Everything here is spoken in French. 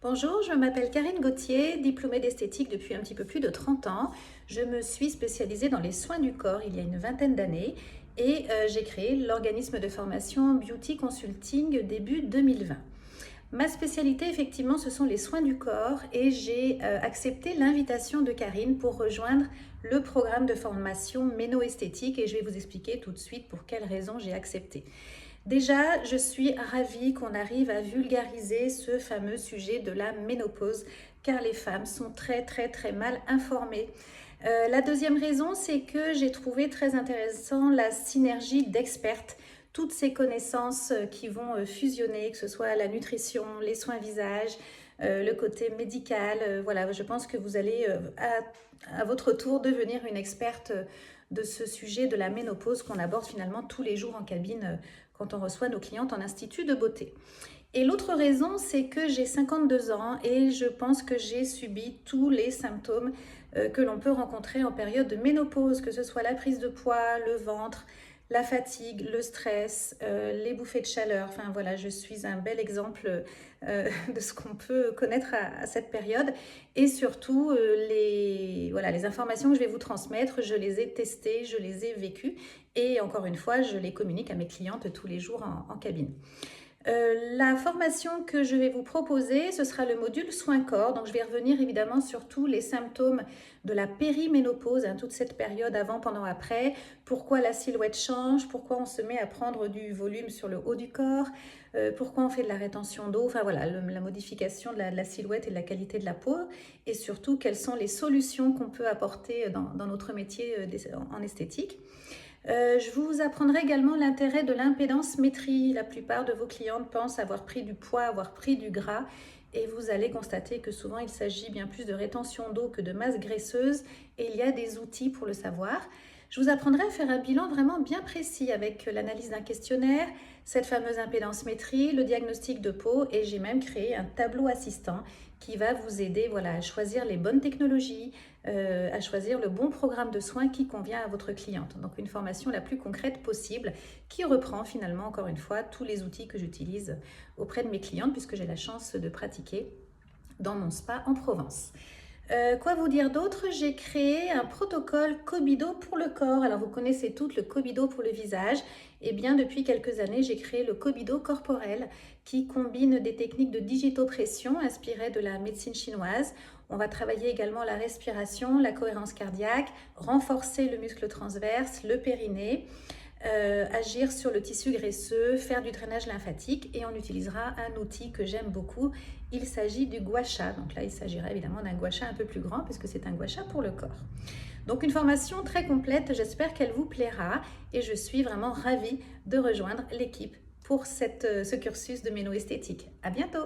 Bonjour, je m'appelle Karine Gauthier, diplômée d'esthétique depuis un petit peu plus de 30 ans. Je me suis spécialisée dans les soins du corps il y a une vingtaine d'années et j'ai créé l'organisme de formation Beauty Consulting début 2020. Ma spécialité, effectivement, ce sont les soins du corps et j'ai accepté l'invitation de Karine pour rejoindre le programme de formation Méno-esthétique et je vais vous expliquer tout de suite pour quelles raisons j'ai accepté. Déjà, je suis ravie qu'on arrive à vulgariser ce fameux sujet de la ménopause, car les femmes sont très mal informées. La deuxième raison, c'est que j'ai trouvé très intéressant la synergie d'expertes, toutes ces connaissances qui vont fusionner, que ce soit la nutrition, les soins visage, le côté médical. Voilà, je pense que vous allez à votre tour devenir une experte de ce sujet de la ménopause qu'on aborde finalement tous les jours en cabine quand on reçoit nos clientes en institut de beauté. Et l'autre raison, c'est que j'ai 52 ans et je pense que j'ai subi tous les symptômes que l'on peut rencontrer en période de ménopause, que ce soit la prise de poids, le ventre, la fatigue, le stress, les bouffées de chaleur. Enfin voilà, je suis un bel exemple de ce qu'on peut connaître à cette période. Et surtout, les informations que je vais vous transmettre, je les ai testées, je les ai vécues. Et encore une fois, je les communique à mes clientes tous les jours en cabine. La formation que je vais vous proposer, ce sera le module soins corps. Donc je vais revenir évidemment sur tous les symptômes de la périménopause, toute cette période avant, pendant, après, pourquoi la silhouette change, pourquoi on se met à prendre du volume sur le haut du corps, pourquoi on fait de la rétention d'eau, enfin voilà, la modification de la silhouette et de la qualité de la peau, et surtout quelles sont les solutions qu'on peut apporter dans notre métier en esthétique. Je vous apprendrai également l'intérêt de l'impédance-métrie. La plupart de vos clientes pensent avoir pris du poids, avoir pris du gras, et vous allez constater que souvent il s'agit bien plus de rétention d'eau que de masse graisseuse, et il y a des outils pour le savoir. Je vous apprendrai à faire un bilan vraiment bien précis avec l'analyse d'un questionnaire, cette fameuse impédance-métrie, le diagnostic de peau, et j'ai même créé un tableau assistant qui va vous aider à choisir les bonnes technologies, à choisir le bon programme de soins qui convient à votre cliente. Donc une formation la plus concrète possible qui reprend finalement encore une fois tous les outils que j'utilise auprès de mes clientes puisque j'ai la chance de pratiquer dans mon spa en Provence. Quoi vous dire d'autre? J'ai créé un protocole Cobido pour le corps. Alors vous connaissez toutes le Cobido pour le visage. Et bien depuis quelques années, j'ai créé le Cobido corporel qui combine des techniques de digitopression inspirées de la médecine chinoise. On va travailler également la respiration, la cohérence cardiaque, renforcer le muscle transverse, le périnée. Agir sur le tissu graisseux, faire du drainage lymphatique et on utilisera un outil que j'aime beaucoup. Il s'agit du gua sha. Donc là, il s'agira évidemment d'un gua sha un peu plus grand puisque c'est un gua sha pour le corps. Donc une formation très complète, j'espère qu'elle vous plaira et je suis vraiment ravie de rejoindre l'équipe pour ce cursus de méno-esthétique. À bientôt!